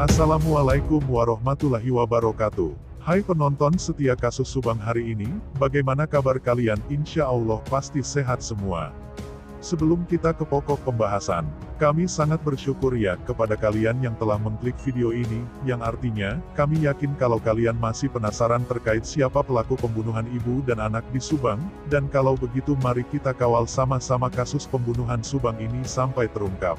Assalamualaikum warahmatullahi wabarakatuh. Hai penonton setia kasus Subang hari ini, bagaimana kabar kalian? Insya Allah pasti sehat semua. Sebelum kita ke pokok pembahasan, kami sangat bersyukur ya kepada kalian yang telah mengklik video ini, yang artinya, kami yakin kalau kalian masih penasaran terkait siapa pelaku pembunuhan ibu dan anak di Subang, dan kalau begitu mari kita kawal sama-sama kasus pembunuhan Subang ini sampai terungkap.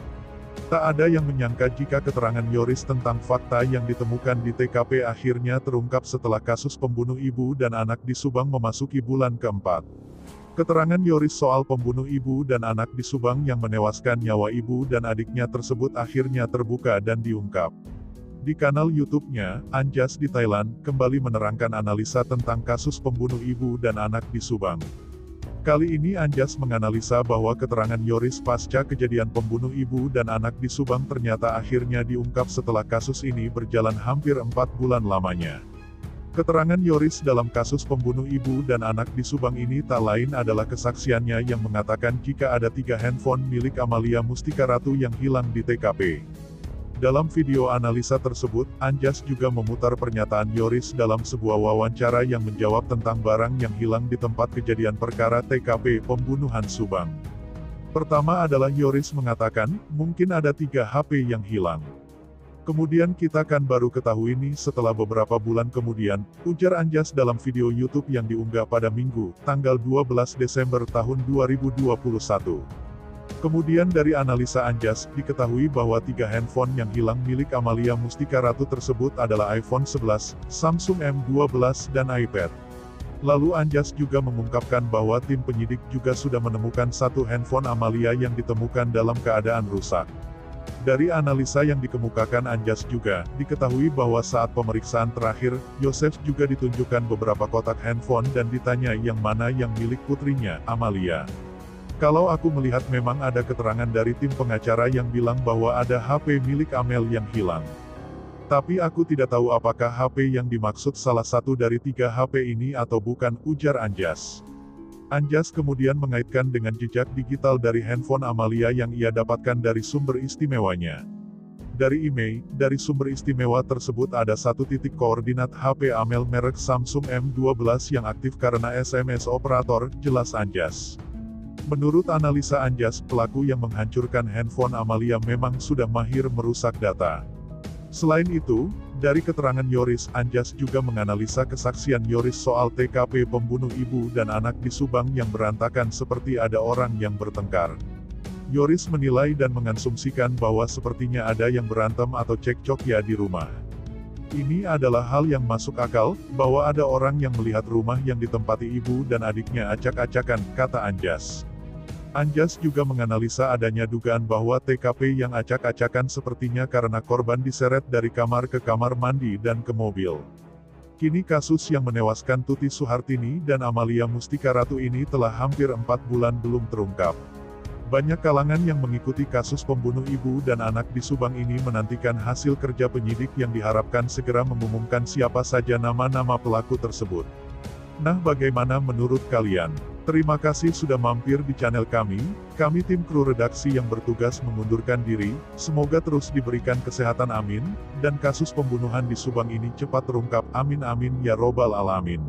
Tak ada yang menyangka jika keterangan Yoris tentang fakta yang ditemukan di TKP akhirnya terungkap setelah kasus pembunuh ibu dan anak di Subang memasuki bulan keempat. Keterangan Yoris soal pembunuh ibu dan anak di Subang yang menewaskan nyawa ibu dan adiknya tersebut akhirnya terbuka dan diungkap. Di kanal YouTube-nya, Anjas di Thailand, kembali menerangkan analisa tentang kasus pembunuh ibu dan anak di Subang. Kali ini Anjas menganalisa bahwa keterangan Yoris pasca kejadian pembunuh ibu dan anak di Subang ternyata akhirnya diungkap setelah kasus ini berjalan hampir 4 bulan lamanya. Keterangan Yoris dalam kasus pembunuh ibu dan anak di Subang ini tak lain adalah kesaksiannya yang mengatakan jika ada 3 handphone milik Amalia Mustika Ratu yang hilang di TKP. Dalam video analisa tersebut, Anjas juga memutar pernyataan Yoris dalam sebuah wawancara yang menjawab tentang barang yang hilang di tempat kejadian perkara TKP pembunuhan Subang. Pertama adalah Yoris mengatakan, mungkin ada 3 HP yang hilang. Kemudian kita kan baru ketahui nih setelah beberapa bulan kemudian, ujar Anjas dalam video YouTube yang diunggah pada Minggu, tanggal 12 Desember tahun 2021. Kemudian dari analisa Anjas, diketahui bahwa 3 handphone yang hilang milik Amalia Mustika Ratu tersebut adalah iPhone 11, Samsung M12 dan iPad. Lalu Anjas juga mengungkapkan bahwa tim penyidik juga sudah menemukan 1 handphone Amalia yang ditemukan dalam keadaan rusak. Dari analisa yang dikemukakan Anjas juga, diketahui bahwa saat pemeriksaan terakhir, Yosef juga ditunjukkan beberapa kotak handphone dan ditanya yang mana yang milik putrinya, Amalia. Kalau aku melihat memang ada keterangan dari tim pengacara yang bilang bahwa ada HP milik Amel yang hilang. Tapi aku tidak tahu apakah HP yang dimaksud salah satu dari 3 HP ini atau bukan, ujar Anjas. Anjas kemudian mengaitkan dengan jejak digital dari handphone Amalia yang ia dapatkan dari sumber istimewanya. Dari email, dari sumber istimewa tersebut ada 1 titik koordinat HP Amel merek Samsung M12 yang aktif karena SMS operator, jelas Anjas. Menurut analisa Anjas, pelaku yang menghancurkan handphone Amalia memang sudah mahir merusak data. Selain itu, dari keterangan Yoris, Anjas juga menganalisa kesaksian Yoris soal TKP pembunuh ibu dan anak di Subang yang berantakan seperti ada orang yang bertengkar. Yoris menilai dan mengasumsikan bahwa sepertinya ada yang berantem atau cekcok ya di rumah. Ini adalah hal yang masuk akal, bahwa ada orang yang melihat rumah yang ditempati ibu dan adiknya acak-acakan, kata Anjas. Anjas juga menganalisa adanya dugaan bahwa TKP yang acak-acakan sepertinya karena korban diseret dari kamar ke kamar mandi dan ke mobil. Kini kasus yang menewaskan Tuti Suhartini dan Amalia Mustika Ratu ini telah hampir 4 bulan belum terungkap. Banyak kalangan yang mengikuti kasus pembunuh ibu dan anak di Subang ini menantikan hasil kerja penyidik yang diharapkan segera mengumumkan siapa saja nama-nama pelaku tersebut. Nah, bagaimana menurut kalian? Terima kasih sudah mampir di channel kami tim kru redaksi yang bertugas mengundurkan diri, semoga terus diberikan kesehatan amin, dan kasus pembunuhan di Subang ini cepat terungkap, amin amin ya robbal alamin.